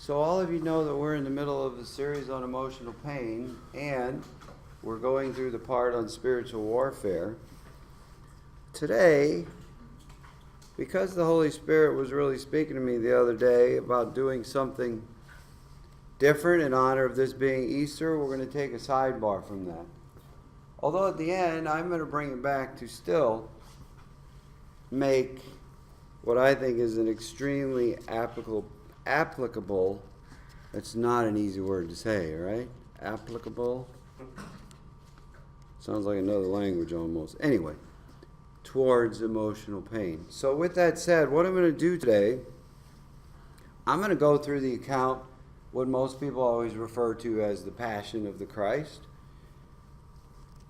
So all of you know that we're in the middle of a series on emotional pain, and we're going through the part on spiritual warfare. Today, because the Holy Spirit was really speaking to me the other day about doing something different in honor of this being Easter, we're going to take a sidebar from that. Although at the end, I'm going to bring it back to still make what I think is an extremely applicable, it's not an easy word to say, right? Applicable. Sounds like another language almost. Anyway, towards emotional pain. So with that said, what I'm going to do today, I'm going to go through the account, what most people always refer to as the Passion of the Christ.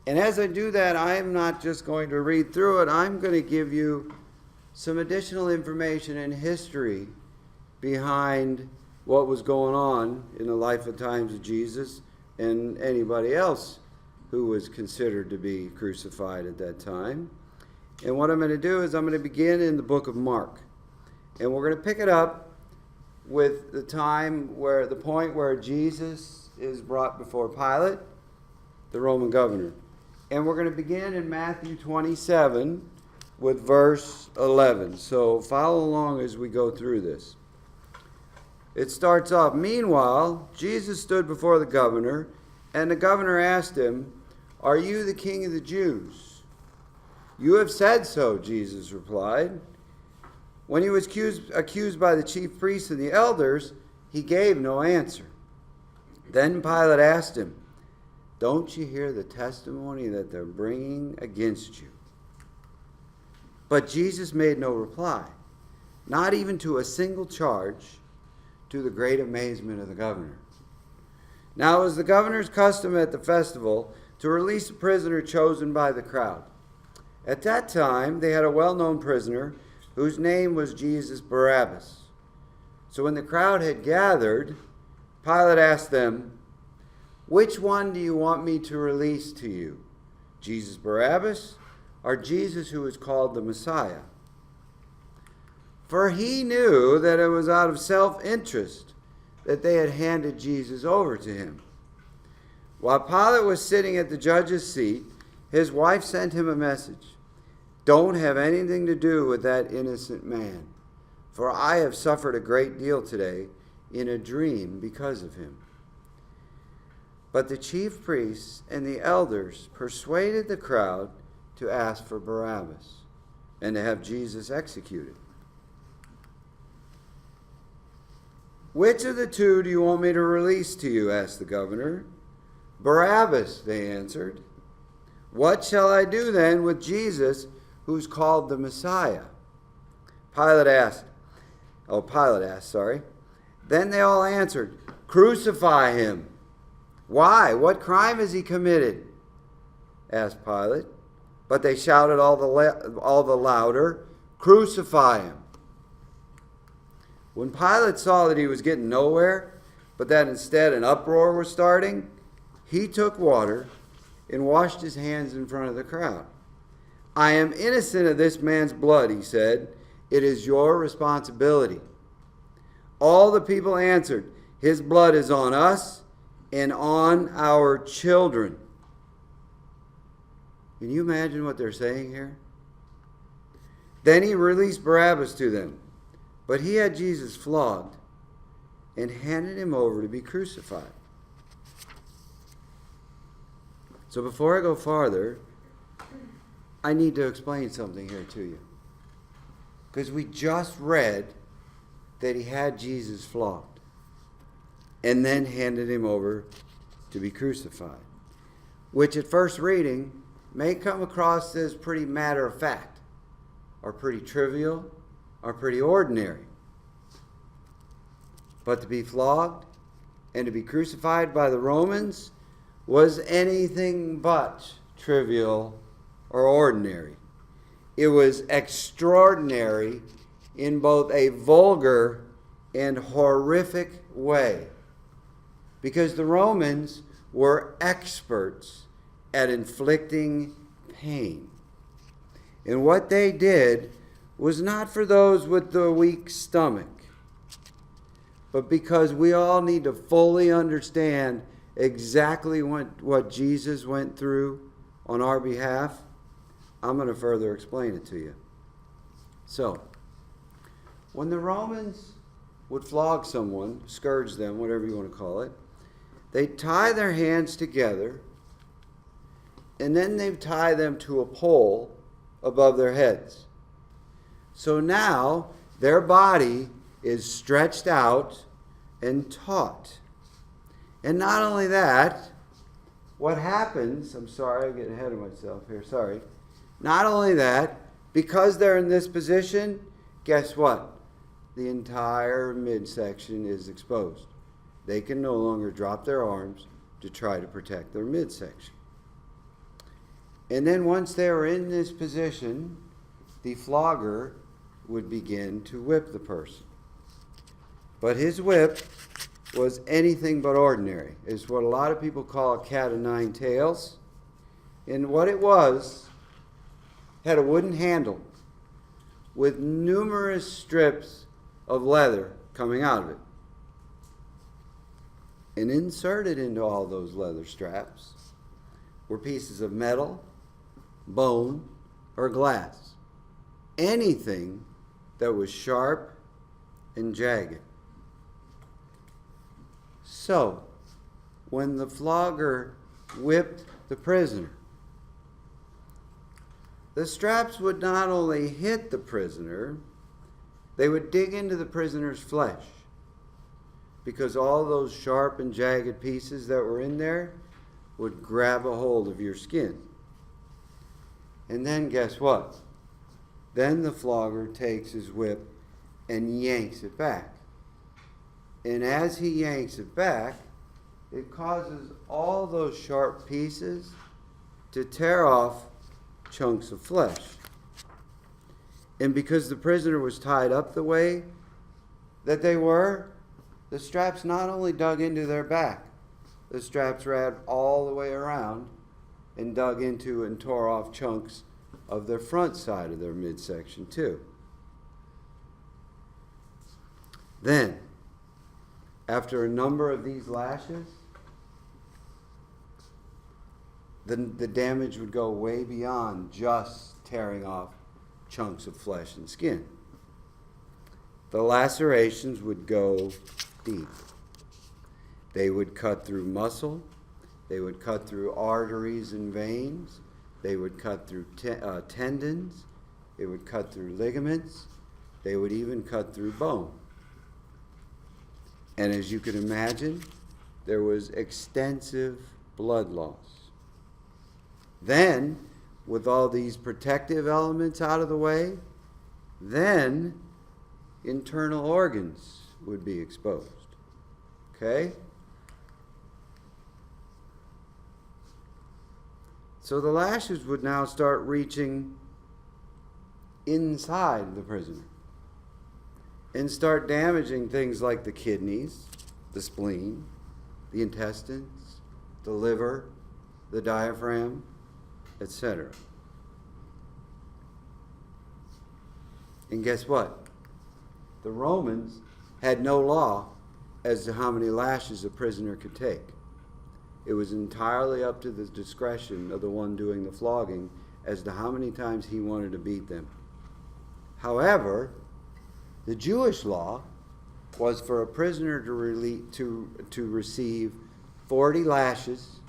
And as I do that, I'm not just going to read through it, I'm going to give you some additional information and history behind what was going on in the life and times of Jesus and anybody else who was considered to be crucified at that time. And what I'm going to do is I'm going to begin in the book of Mark. And we're going to pick it up with the point where Jesus is brought before Pilate, the Roman governor. And we're going to begin in Matthew 27 with verse 11. So follow along as we go through this. It starts off, "Meanwhile, Jesus stood before the governor, and the governor asked him, 'Are you the king of the Jews?' 'You have said so,' Jesus replied. When he was accused by the chief priests and the elders, he gave no answer. Then Pilate asked him, 'Don't you hear the testimony that they're bringing against you?' But Jesus made no reply, not even to a single charge, to the great amazement of the governor. Now it was the governor's custom at the festival to release a prisoner chosen by the crowd. At that time, they had a well-known prisoner whose name was Jesus Barabbas. So when the crowd had gathered, Pilate asked them, 'Which one do you want me to release to you, Jesus Barabbas or Jesus who is called the Messiah?' For he knew that it was out of self-interest that they had handed Jesus over to him. While Pilate was sitting at the judge's seat, his wife sent him a message. 'Don't have anything to do with that innocent man, for I have suffered a great deal today in a dream because of him.' But the chief priests and the elders persuaded the crowd to ask for Barabbas and to have Jesus executed. 'Which of the two do you want me to release to you?' asked the governor. 'Barabbas,' they answered. 'What shall I do then with Jesus, who's called the Messiah?' Pilate asked. Then they all answered, 'Crucify him.' 'Why? What crime has he committed?' asked Pilate. But they shouted all the louder, 'Crucify him.' When Pilate saw that he was getting nowhere, but that instead an uproar was starting, he took water and washed his hands in front of the crowd. 'I am innocent of this man's blood,' he said. 'It is your responsibility.' All the people answered, 'His blood is on us and on our children.'" Can you imagine what they're saying here? Then he released Barabbas to them, but he had Jesus flogged and handed him over to be crucified. So before I go farther, I need to explain something here to you. Because we just read that he had Jesus flogged and then handed him over to be crucified, which at first reading may come across as pretty matter of fact, or pretty trivial, or pretty ordinary. But to be flogged and to be crucified by the Romans was anything but trivial or ordinary. It was extraordinary in both a vulgar and horrific way, because the Romans were experts at inflicting pain. And what they did was not for those with the weak stomach, but because we all need to fully understand exactly what Jesus went through on our behalf, I'm going to further explain it to you. So, when the Romans would flog someone, scourge them, whatever you want to call it, they'd tie their hands together, and then they'd tie them to a pole above their heads. So now their body is stretched out and taut. And not only that, what happens, I'm sorry, I'm getting ahead of myself here, sorry. Not only that, because they're in this position, guess what? The entire midsection is exposed. They can no longer drop their arms to try to protect their midsection. And then once they were in this position, the flogger would begin to whip the person. But his whip was anything but ordinary. It's what a lot of people call a cat o' nine tails. And what it was, had a wooden handle with numerous strips of leather coming out of it. And inserted into all those leather straps were pieces of metal, bone, or glass. Anything that was sharp and jagged. So, when the flogger whipped the prisoner, the straps would not only hit the prisoner, they would dig into the prisoner's flesh, because all those sharp and jagged pieces that were in there would grab a hold of your skin. And then guess what? Then the flogger takes his whip and yanks it back. And as he yanks it back, it causes all those sharp pieces to tear off chunks of flesh. And because the prisoner was tied up the way that they were, the straps not only dug into their back, the straps wrapped all the way around and dug into and tore off chunks of their front side of their midsection too. Then, after a number of these lashes, the damage would go way beyond just tearing off chunks of flesh and skin. The lacerations would go deep. They would cut through muscle. They would cut through arteries and veins. They would cut through tendons. They would cut through ligaments. They would even cut through bone. And as you can imagine, there was extensive blood loss. Then, with all these protective elements out of the way, then internal organs would be exposed. Okay? So the lashes would now start reaching inside the prisoner and start damaging things like the kidneys, the spleen, the intestines, the liver, the diaphragm, etc. And guess what? The Romans had no law as to how many lashes a prisoner could take. It was entirely up to the discretion of the one doing the flogging as to how many times he wanted to beat them. However, the Jewish law was for a prisoner to receive 40 lashes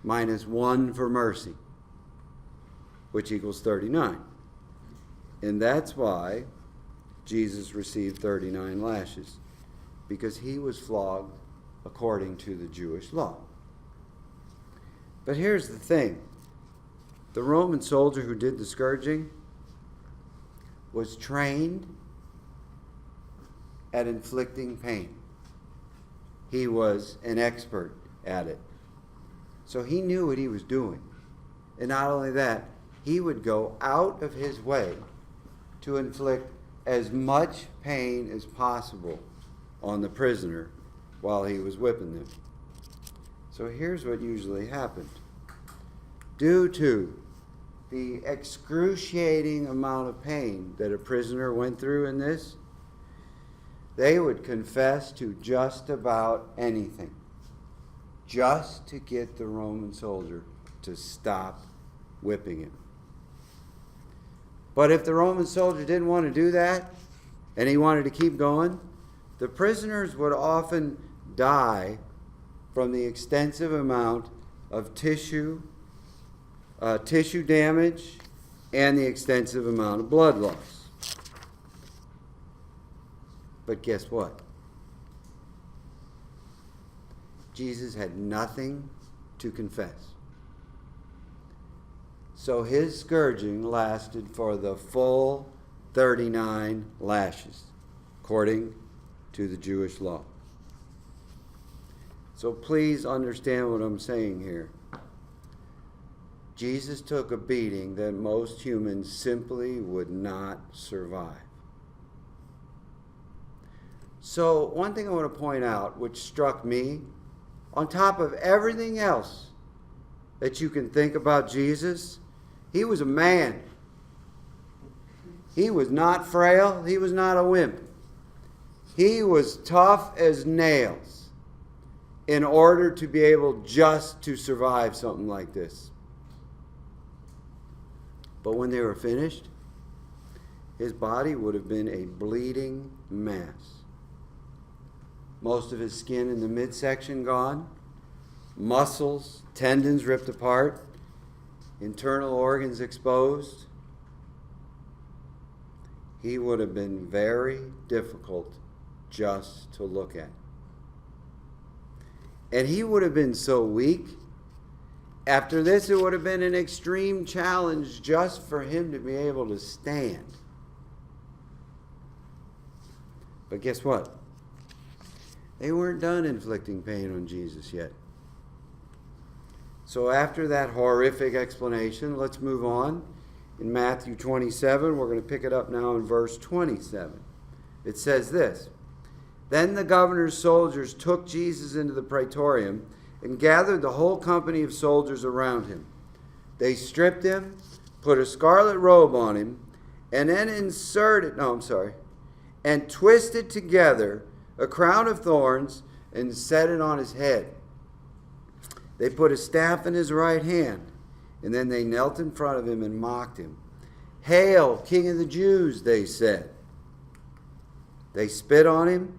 minus 1 for mercy, which equals 39. And that's why Jesus received 39 lashes, because he was flogged according to the Jewish law. But here's the thing. The Roman soldier who did the scourging was trained at inflicting pain. He was an expert at it. So he knew what he was doing. And not only that, he would go out of his way to inflict as much pain as possible on the prisoner while he was whipping them. So here's what usually happened. Due to the excruciating amount of pain that a prisoner went through in this, They would confess to just about anything, just to get the Roman soldier to stop whipping him. But if the Roman soldier didn't want to do that, and he wanted to keep going, the prisoners would often die from the extensive amount of tissue damage and the extensive amount of blood loss. But guess what? Jesus had nothing to confess. So his scourging lasted for the full 39 lashes, according to the Jewish law. So please understand what I'm saying here. Jesus took a beating that most humans simply would not survive. So one thing I want to point out, which struck me, on top of everything else that you can think about Jesus, he was a man. He was not frail. He was not a wimp. He was tough as nails in order to be able just to survive something like this. But when they were finished, his body would have been a bleeding mass. Most of his skin in the midsection gone, muscles, tendons ripped apart, internal organs exposed. He would have been very difficult just to look at. And he would have been so weak. After this, it would have been an extreme challenge just for him to be able to stand. But guess what? They weren't done inflicting pain on Jesus yet. So after that horrific explanation, let's move on. In Matthew 27, we're going to pick it up now in verse 27. It says this: Then the governor's soldiers took Jesus into the praetorium and gathered the whole company of soldiers around him. They stripped him, put a scarlet robe on him, and then and twisted together a crown of thorns and set it on his head. They put a staff in his right hand, and then they knelt in front of him and mocked him. "Hail, King of the Jews," they said. They spit on him,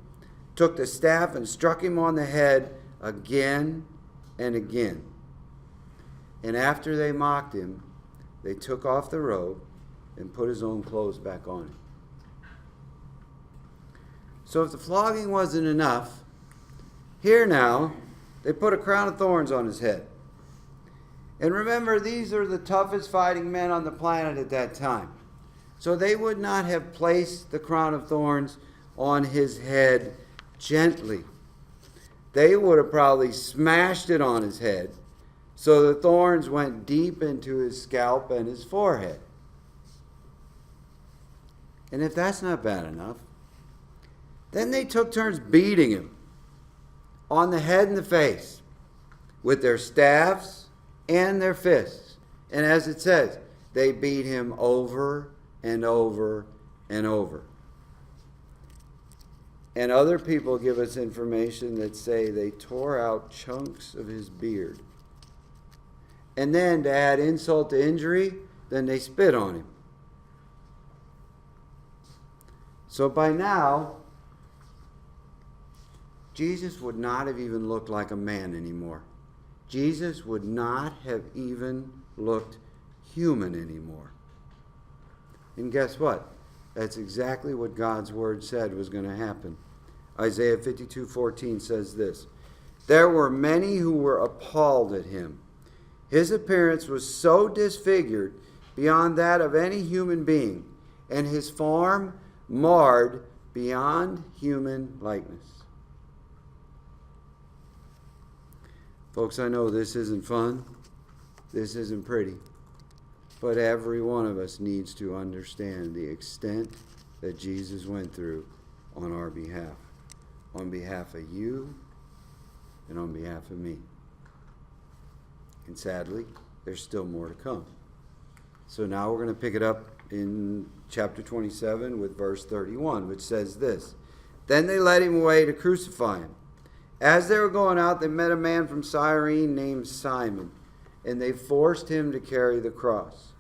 took the staff and struck him on the head again and again. And after they mocked him, they took off the robe and put his own clothes back on him. So if the flogging wasn't enough, here now, they put a crown of thorns on his head. And remember, these are the toughest fighting men on the planet at that time. So they would not have placed the crown of thorns on his head gently. They would have probably smashed it on his head so the thorns went deep into his scalp and his forehead. And if that's not bad enough, then they took turns beating him on the head and the face with their staffs and their fists. And as it says, they beat him over and over and over. And other people give us information that say they tore out chunks of his beard. And then to add insult to injury, then they spit on him. So by now, Jesus would not have even looked like a man anymore. Jesus would not have even looked human anymore. And guess what? That's exactly what God's word said was going to happen. Isaiah 52:14 says this: There were many who were appalled at him. His appearance was so disfigured beyond that of any human being, and his form marred beyond human likeness. Folks, I know this isn't fun. This isn't pretty. But every one of us needs to understand the extent that Jesus went through on our behalf. On behalf of you and on behalf of me. And sadly, there's still more to come. So now we're going to pick it up in chapter 27 with verse 31, which says this: Then they led him away to crucify him. As they were going out, they met a man from Cyrene named Simon, and they forced him to carry the cross.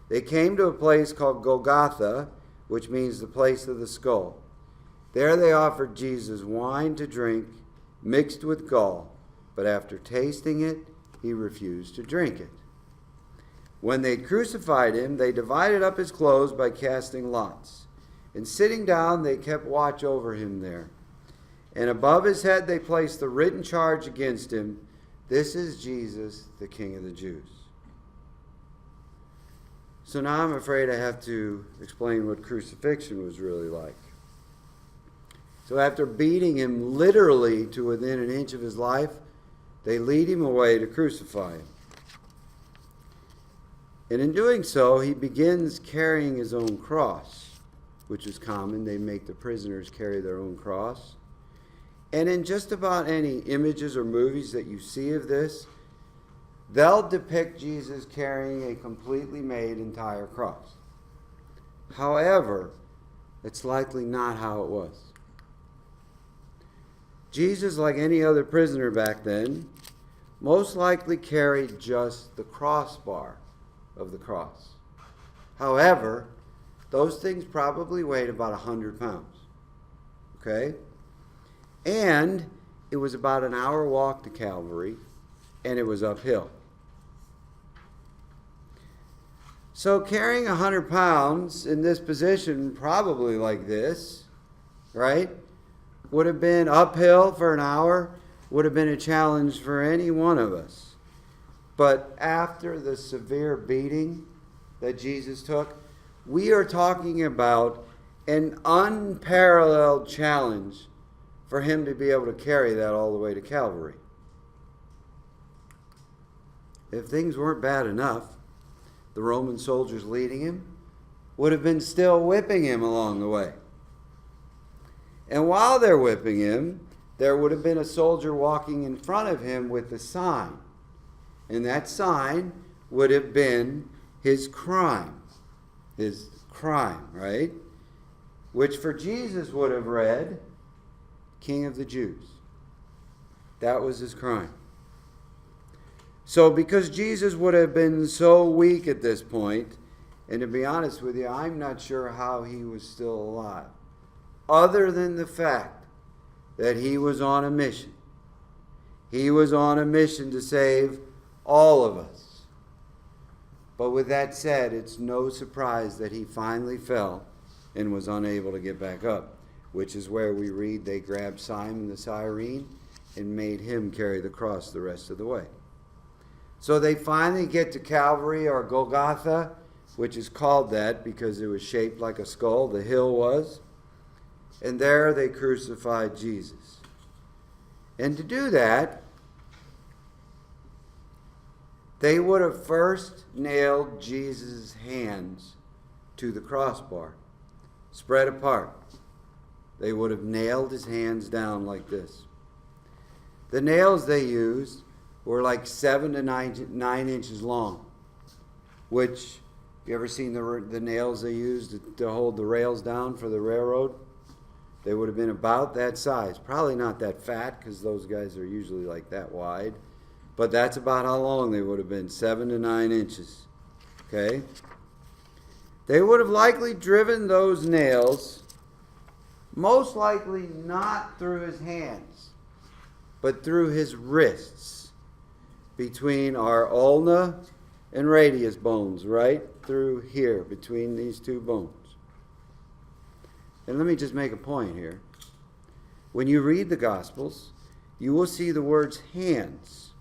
They came to a place called Golgotha, which means the place of the skull. There they offered Jesus wine to drink, mixed with gall, but after tasting it, he refused to drink it. When they crucified him, they divided up his clothes by casting lots. And sitting down, they kept watch over him there. And above his head they placed the written charge against him, "This is Jesus, the King of the Jews." So now I'm afraid I have to explain what crucifixion was really like. So after beating him literally to within an inch of his life, they lead him away to crucify him. And in doing so, he begins carrying his own cross, which is common. They make the prisoners carry their own cross. And in just about any images or movies that you see of this, they'll depict Jesus carrying a completely made entire cross. However, it's likely not how it was. Jesus, like any other prisoner back then, most likely carried just the crossbar of the cross. However, those things probably weighed about 100 pounds. Okay? And it was about an hour walk to Calvary, and it was uphill. So carrying 100 pounds in this position, probably like this, right, would have been uphill for an hour, would have been a challenge for any one of us. But after the severe beating that Jesus took, we are talking about an unparalleled challenge for him to be able to carry that all the way to Calvary. If things weren't bad enough, the Roman soldiers leading him would have been still whipping him along the way. And while they're whipping him, there would have been a soldier walking in front of him with a sign. And that sign would have been his crime. His crime, right? Which for Jesus would have read, King of the Jews. That was his crime. So because Jesus would have been so weak at this point, and to be honest with you, I'm not sure how he was still alive, other than the fact that he was on a mission. He was on a mission to save all of us. But with that said, it's no surprise that he finally fell and was unable to get back up, which is where we read they grabbed Simon the Cyrene and made him carry the cross the rest of the way. So they finally get to Calvary, or Golgotha, which is called that because it was shaped like a skull, the hill was. And there they crucified Jesus. And to do that, they would have first nailed Jesus' hands to the crossbar, spread apart. They would have nailed his hands down like this. The nails they used were like 7 to 9 inches long, which, you ever seen the nails they used to hold the rails down for the railroad? They would have been about that size. Probably not that fat, because those guys are usually like that wide. But that's about how long they would have been, 7 to 9 inches. Okay? They would have likely driven those nails, most likely not through his hands, but through his wrists, between our ulna and radius bones, right through here, between these two bones. And let me just make a point here. When you read the Gospels, you will see the words hands.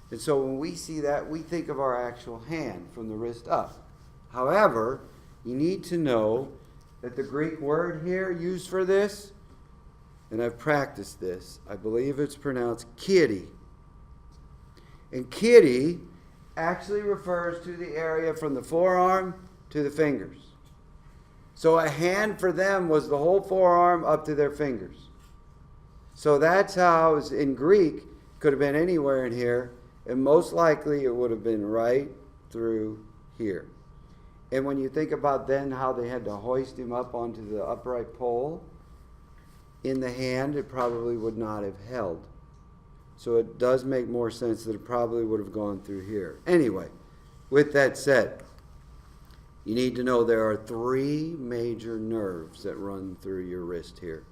And so when we see that, we think of our actual hand from the wrist up. However, you need to know that the Greek word here used for this, and I've practiced this, I believe it's pronounced kiri. And kiri actually refers to the area from the forearm to the fingers. So a hand for them was the whole forearm up to their fingers. So that's how, in Greek, could have been anywhere in here, and most likely it would have been right through here. And when you think about then how they had to hoist him up onto the upright pole, in the hand, it probably would not have held. So it does make more sense that it probably would have gone through here. Anyway, with that said, you need to know there are 3 major nerves that run through your wrist here.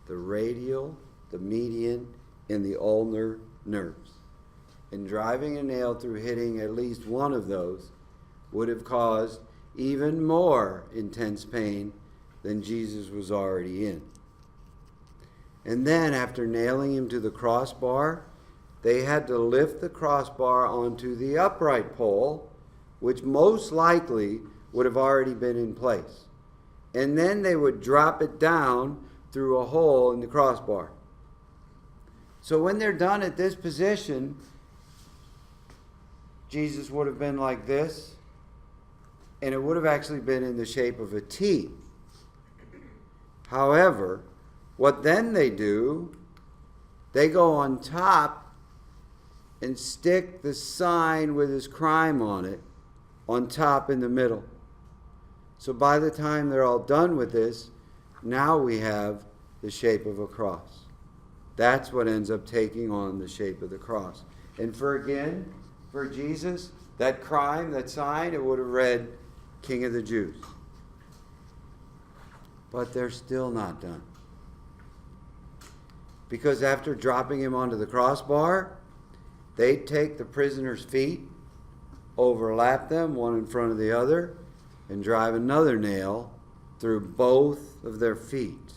The radial, the median, and the ulnar nerves. And driving a nail through hitting at least one of those would have caused even more intense pain than Jesus was already in. And then after nailing him to the crossbar, they had to lift the crossbar onto the upright pole, which most likely would have already been in place. And then they would drop it down through a hole in the crossbar. So when they're done at this position, Jesus would have been like this, and it would have actually been in the shape of a T. However, what then they do, they go on top and stick the sign with his crime on it on top in the middle. So by the time they're all done with this, now we have the shape of a cross. That's what ends up taking on the shape of the cross. And for Jesus, that crime, that sign, it would have read King of the Jews. But they're still not done. Because after dropping him onto the crossbar, they take the prisoner's feet, overlap them, one in front of the other, and drive another nail through both of their feet.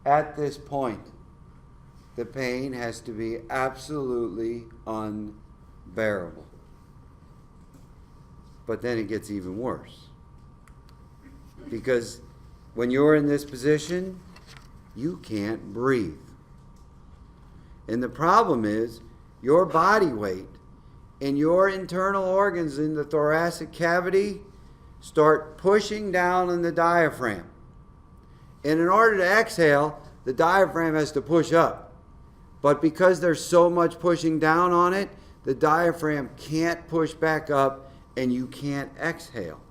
At this point, the pain has to be absolutely unbearable. But then it gets even worse. Because when you're in this position, you can't breathe. And the problem is, your body weight and your internal organs in the thoracic cavity start pushing down on the diaphragm. And in order to exhale, the diaphragm has to push up. But because there's so much pushing down on it, the diaphragm can't push back up and you can't exhale.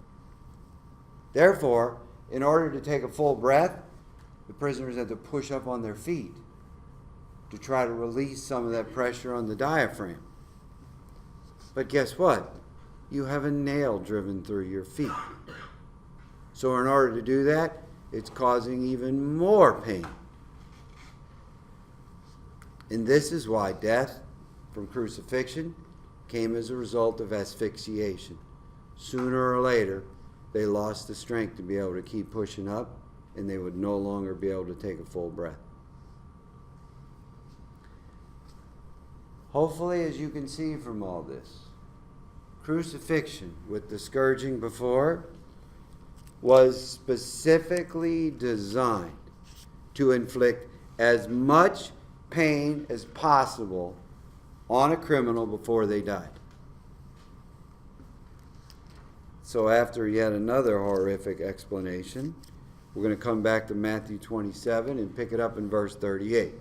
Therefore, in order to take a full breath, the prisoners had to push up on their feet to try to release some of that pressure on the diaphragm. But guess what? You have a nail driven through your feet. So in order to do that, it's causing even more pain. And this is why death from crucifixion came as a result of asphyxiation. Sooner or later, they lost the strength to be able to keep pushing up, and they would no longer be able to take a full breath. Hopefully, as you can see from all this, crucifixion with the scourging before was specifically designed to inflict as much pain as possible on a criminal before they died. So after yet another horrific explanation, we're going to come back to Matthew 27 and pick it up in verse 38.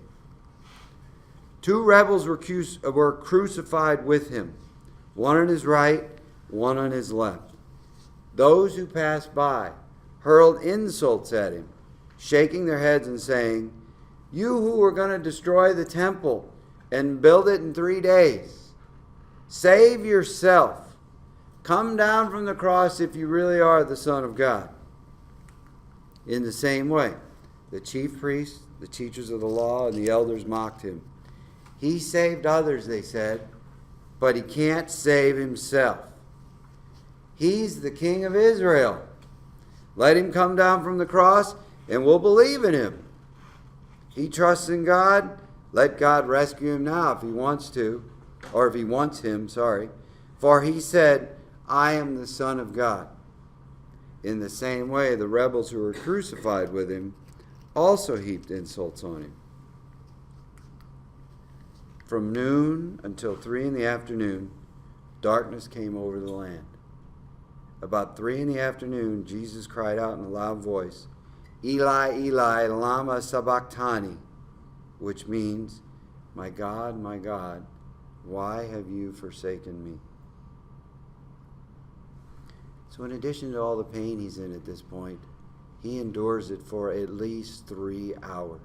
2 rebels were crucified with him, one on his right, one on his left. Those who passed by hurled insults at him, shaking their heads and saying, "You who were going to destroy the temple and build it in 3 days, save yourself. Come down from the cross if you really are the Son of God." In the same way, the chief priests, the teachers of the law, and the elders mocked him. "He saved others," they said, "but he can't save himself. He's the King of Israel. Let him come down from the cross and we'll believe in him. He trusts in God. Let God rescue him now if he wants to, or if he wants him, For he said, 'I am the Son of God.'" In the same way, the rebels who were crucified with him also heaped insults on him. From noon until 3 in the afternoon, darkness came over the land. About 3 in the afternoon, Jesus cried out in a loud voice, "Eli, Eli, lama sabachthani," which means, my God, why have you forsaken me?" So in addition to all the pain he's in at this point, he endures it for at least 3 hours.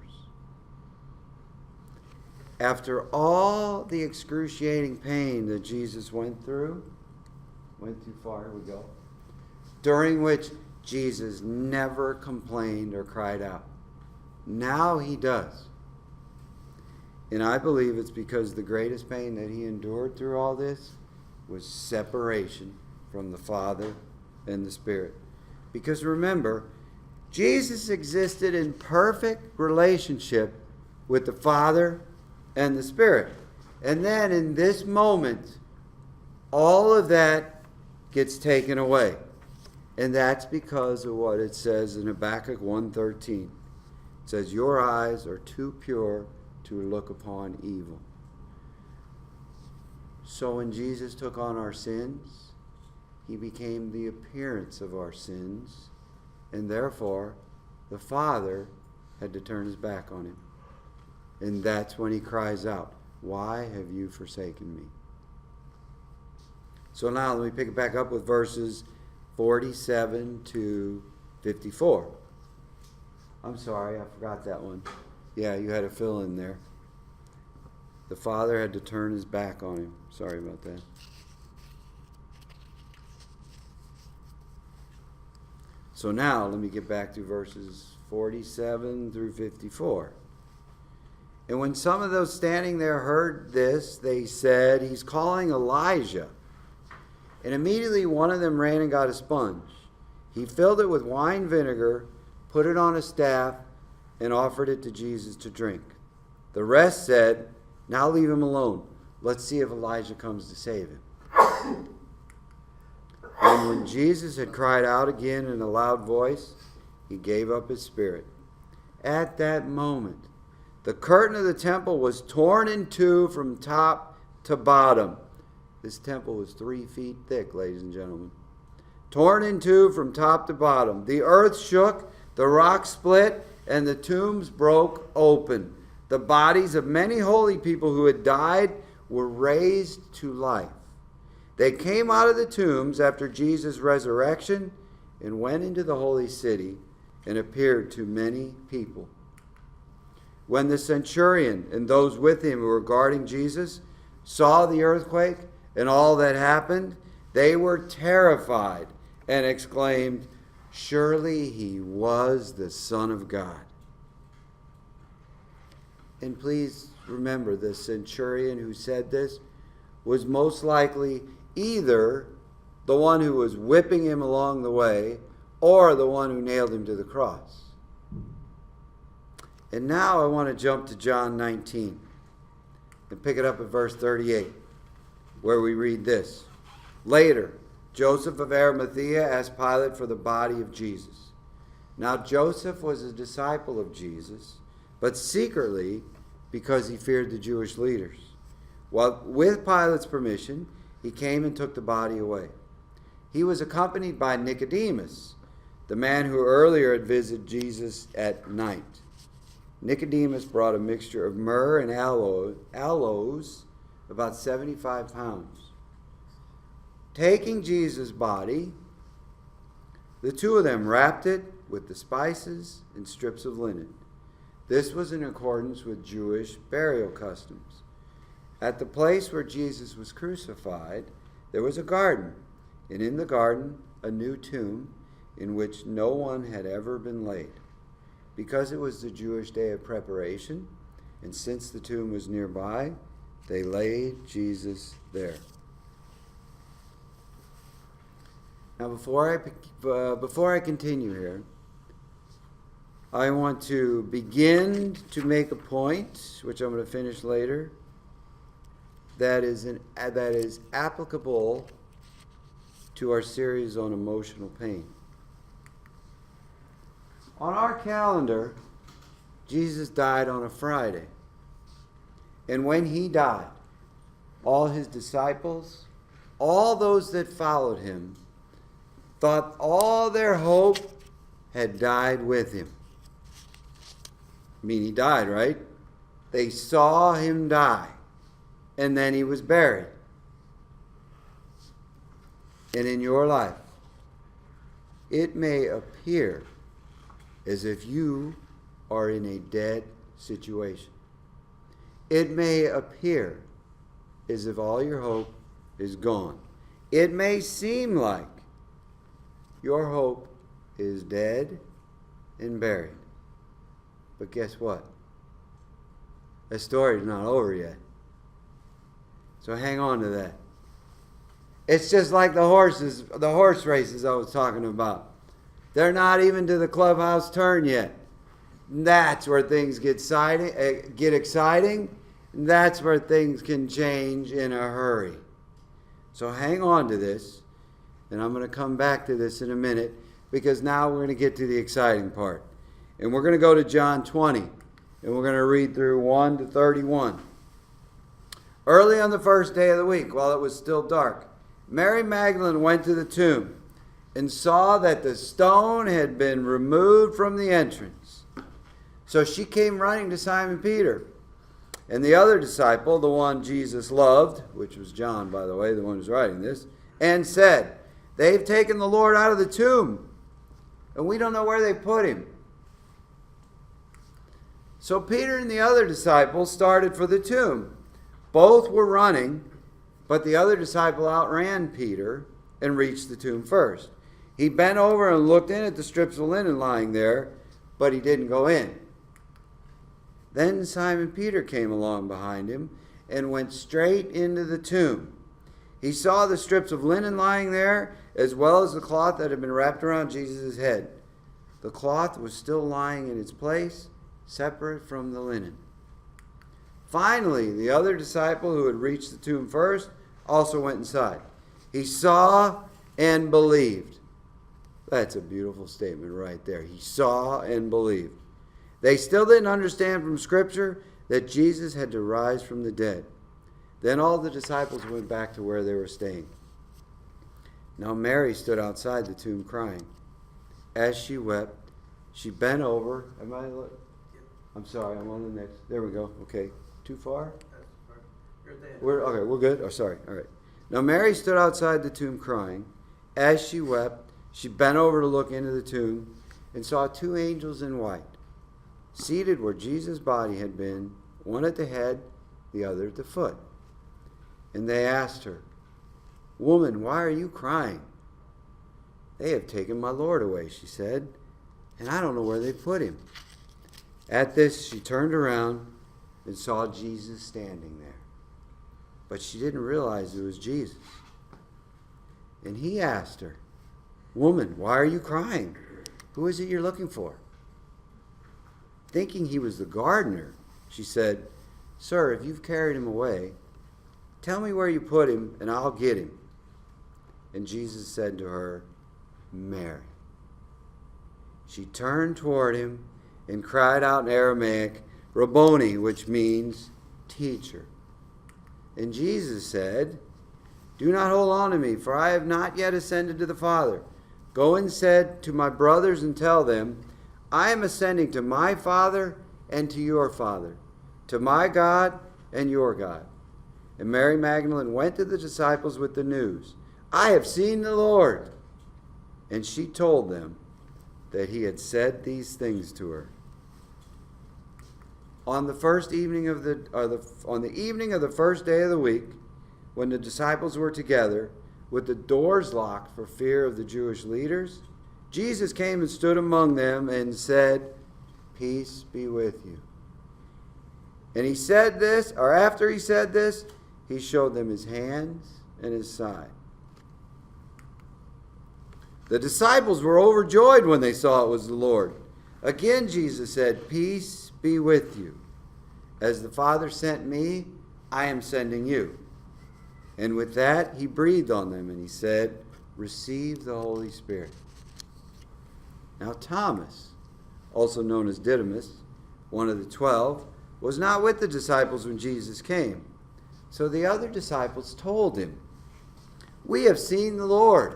After all the excruciating pain that Jesus went through, went too far, here we go, during which Jesus never complained or cried out. Now he does. And I believe it's because the greatest pain that he endured through all this was separation from the Father and the Spirit. Because remember, Jesus existed in perfect relationship with the Father and the Spirit. And then in this moment, all of that gets taken away. And that's because of what it says in Habakkuk 1:13. It says, your eyes are too pure to look upon evil. So when Jesus took on our sins, he became the appearance of our sins, and therefore the Father had to turn his back on him. And that's when he cries out, why have you forsaken me? So now let me pick it back up with verses 47 to 54. I'm sorry, I forgot that one. Yeah, you had a fill in there. The Father had to turn his back on him. Sorry about that. So now let me get back to verses 47 through 54. And when some of those standing there heard this, they said, he's calling Elijah. And immediately one of them ran and got a sponge. He filled it with wine vinegar, put it on a staff, and offered it to Jesus to drink. The rest said, now leave him alone. Let's see if Elijah comes to save him. And when Jesus had cried out again in a loud voice, he gave up his spirit. At that moment, the curtain of the temple was torn in two from top to bottom. This temple was 3 feet thick, ladies and gentlemen. Torn in two from top to bottom. The earth shook, the rocks split, and the tombs broke open. The bodies of many holy people who had died were raised to life. They came out of the tombs after Jesus' resurrection and went into the holy city and appeared to many people. When the centurion and those with him who were guarding Jesus saw the earthquake and all that happened, they were terrified and exclaimed, surely he was the Son of God. And please remember, the centurion who said this was most likely either the one who was whipping him along the way or the one who nailed him to the cross. And now I want to jump to John 19 and pick it up at verse 38, where we read this. Later, Joseph of Arimathea asked Pilate for the body of Jesus. Now Joseph was a disciple of Jesus, but secretly because he feared the Jewish leaders. Well, with Pilate's permission, he came and took the body away. He was accompanied by Nicodemus, the man who earlier had visited Jesus at night. Nicodemus brought a mixture of myrrh and aloes, about 75 pounds. Taking Jesus' body, the two of them wrapped it with the spices and strips of linen. This was in accordance with Jewish burial customs. At the place where Jesus was crucified, there was a garden, and in the garden a new tomb in which no one had ever been laid. Because it was the Jewish day of preparation, and since the tomb was nearby, they laid Jesus there. Now, before I continue here, I want to begin to make a point, which I'm going to finish later, that is applicable to our series on emotional pain. On our calendar, Jesus died on a Friday. And when he died, all his disciples, all those that followed him, thought all their hope had died with him. I mean, he died, right? They saw him die, and then he was buried. And in your life, it may appear as if you are in a dead situation. It may appear as if all your hope is gone. It may seem like your hope is dead and buried. But guess what? The story's not over yet. So hang on to that. It's just like the horse races I was talking about. They're not even to the clubhouse turn yet. That's where things get exciting. That's where things can change in a hurry. So hang on to this. And I'm going to come back to this in a minute, because now we're going to get to the exciting part. And we're going to go to John 20. And we're going to read through 1 to 31. Early on the first day of the week, while it was still dark, Mary Magdalene went to the tomb and saw that the stone had been removed from the entrance. So she came running to Simon Peter and the other disciple, the one Jesus loved, which was John, by the way, the one who's writing this, and said, "They've taken the Lord out of the tomb, and we don't know where they put him." So Peter and the other disciple started for the tomb. Both were running, but the other disciple outran Peter and reached the tomb first. He bent over and looked in at the strips of linen lying there, but he didn't go in. Then Simon Peter came along behind him and went straight into the tomb. He saw the strips of linen lying there, as well as the cloth that had been wrapped around Jesus' head. The cloth was still lying in its place, separate from the linen. Finally, the other disciple who had reached the tomb first also went inside. He saw and believed. That's a beautiful statement right there. He saw and believed. They still didn't understand from Scripture that Jesus had to rise from the dead. Then all the disciples went back to where they were staying. Now Mary stood outside the tomb crying. As she wept, she bent over. I'm sorry, I'm on the next. There we go. Okay. Too far? We're good? Oh, sorry. All right. Now Mary stood outside the tomb crying. As she wept, she bent over to look into the tomb and saw two angels in white, seated where Jesus' body had been, one at the head, the other at the foot. And they asked her, "Woman, why are you crying?" "They have taken my Lord away," she said, "and I don't know where they put him." At this, she turned around and saw Jesus standing there. But she didn't realize it was Jesus. And he asked her, "Woman, why are you crying? Who is it you're looking for?" Thinking he was the gardener, she said, "Sir, if you've carried him away, tell me where you put him, and I'll get him." And Jesus said to her, "Mary." She turned toward him and cried out in Aramaic, "Rabboni," which means teacher. And Jesus said, "Do not hold on to me, for I have not yet ascended to the Father. Go instead to my brothers and tell them, I am ascending to my Father and to your Father, to my God and your God." And Mary Magdalene went to the disciples with the news, "I have seen the Lord." And she told them that he had said these things to her. On the evening of the first day of the week, when the disciples were together, with the doors locked for fear of the Jewish leaders, Jesus came and stood among them and said, "Peace be with you." And he said this, or after he said this, he showed them his hands and his side. The disciples were overjoyed when they saw it was the Lord. Again, Jesus said, "Peace be with you. As the Father sent me, I am sending you." And with that, he breathed on them and he said, "Receive the Holy Spirit." Now Thomas, also known as Didymus, one of the 12, was not with the disciples when Jesus came. So the other disciples told him, "We have seen the Lord."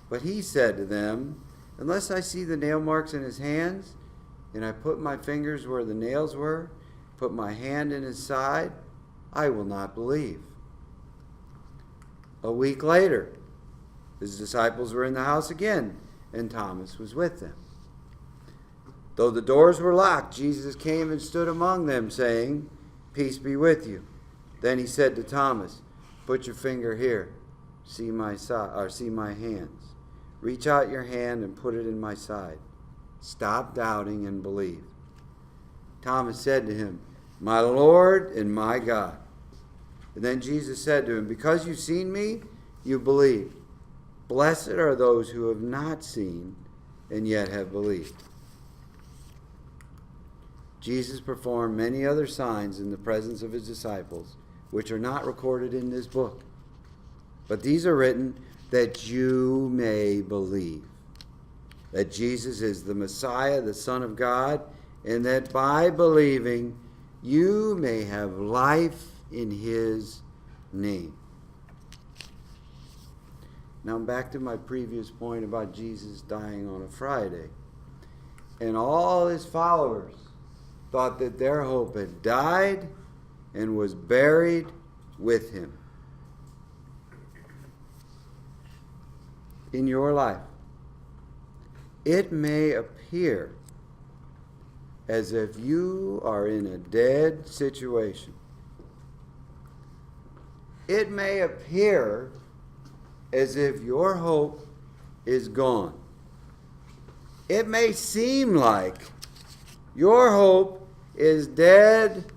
But he said to them, "Unless I see the nail marks in his hands, and I put my fingers where the nails were, put my hand in his side, I will not believe." A week later, His disciples were in the house again, and Thomas was with them. Though the doors were locked, Jesus came and stood among them, saying, "Peace be with you." Then he said to Thomas, "Put your finger here. See my hands. Reach out your hand and put it in my side. Stop doubting and believe." Thomas said to him, "My Lord and my God." And then Jesus said to him, "Because you've seen me, you believe. Blessed are those who have not seen and yet have believed." Jesus performed many other signs in the presence of his disciples, which are not recorded in this book. But these are written that you may believe that Jesus is the Messiah, the Son of God, and that by believing you may have life in his name. Now back to my previous point about Jesus dying on a Friday. And all his followers thought that their hope had died and was buried with him. In your life, it may appear as if you are in a dead situation. It may appear as if your hope is gone. It may seem like your hope is dead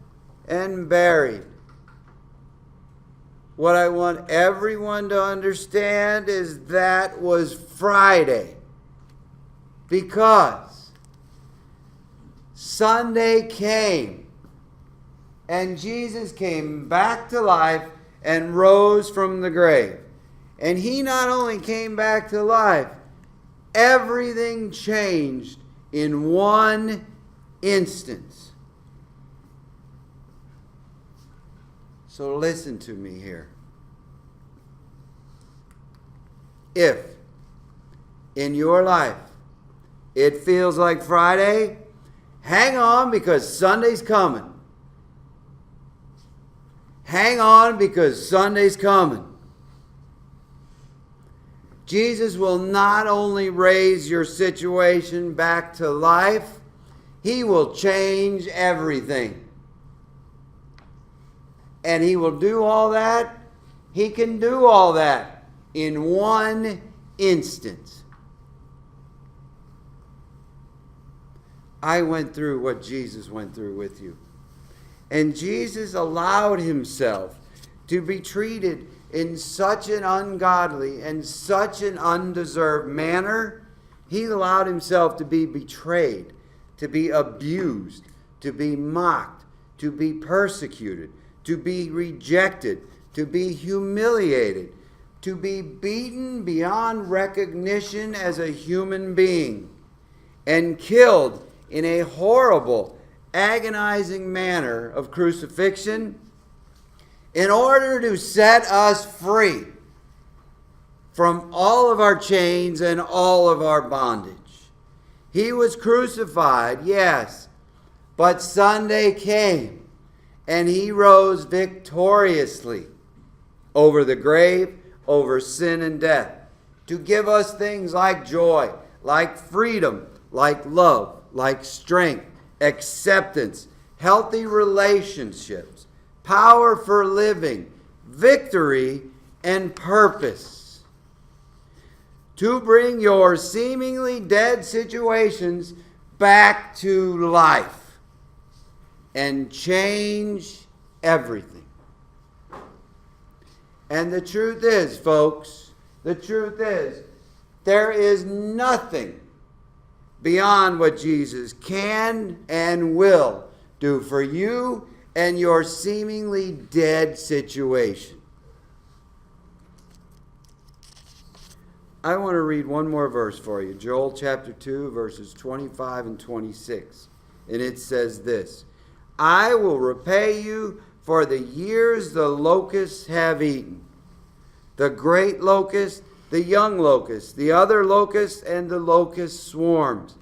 and buried. What I want everyone to understand is that was Friday, because Sunday came and Jesus came back to life and rose from the grave. And he not only came back to life, everything changed in one instance. So listen to me here. If in your life it feels like Friday, hang on, because Sunday's coming. Hang on, because Sunday's coming. Jesus will not only raise your situation back to life, he will change everything. And he will do all that. He can do all that in one instant. I went through what Jesus went through with you. And Jesus allowed himself to be treated in such an ungodly and such an undeserved manner. He allowed himself to be betrayed, to be abused, to be mocked, to be persecuted, to be rejected, to be humiliated, to be beaten beyond recognition as a human being, and killed in a horrible, agonizing manner of crucifixion in order to set us free from all of our chains and all of our bondage. He was crucified, yes, but Sunday came. And he rose victoriously over the grave, over sin and death, to give us things like joy, like freedom, like love, like strength, acceptance, healthy relationships, power for living, victory, and purpose. To bring your seemingly dead situations back to life and change everything. And the truth is, folks, the truth is, there is nothing beyond what Jesus can and will do for you and your seemingly dead situation. I want to read one more verse for you. Joel chapter 2, verses 25 and 26. And it says this: "I will repay you for the years the locusts have eaten, the great locust, the young locust, the other locust, and the locust swarms,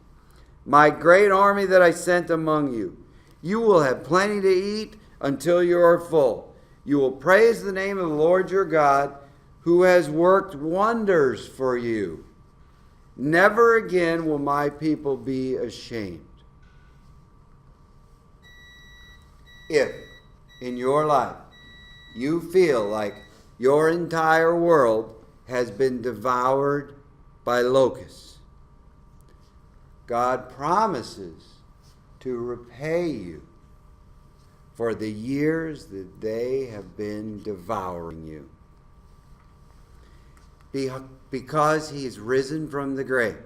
my great army that I sent among you. You will have plenty to eat until you are full. You will praise the name of the Lord your God, who has worked wonders for you. Never again will my people be ashamed. If in your life you feel like your entire world has been devoured by locusts, God promises to repay you for the years that they have been devouring you. Because he is risen from the grave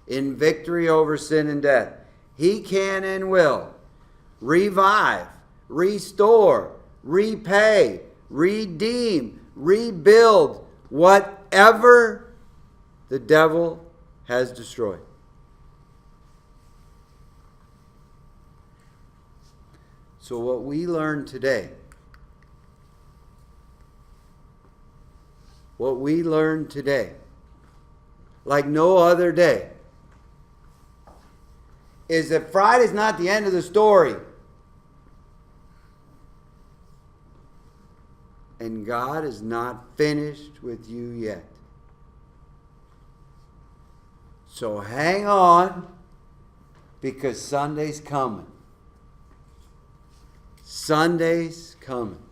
in victory over sin and death, he can and will revive, restore, repay, redeem, rebuild whatever the devil has destroyed. So what we learn today, like no other day, is that Friday's not the end of the story. And God is not finished with you yet. So hang on, because Sunday's coming. Sunday's coming.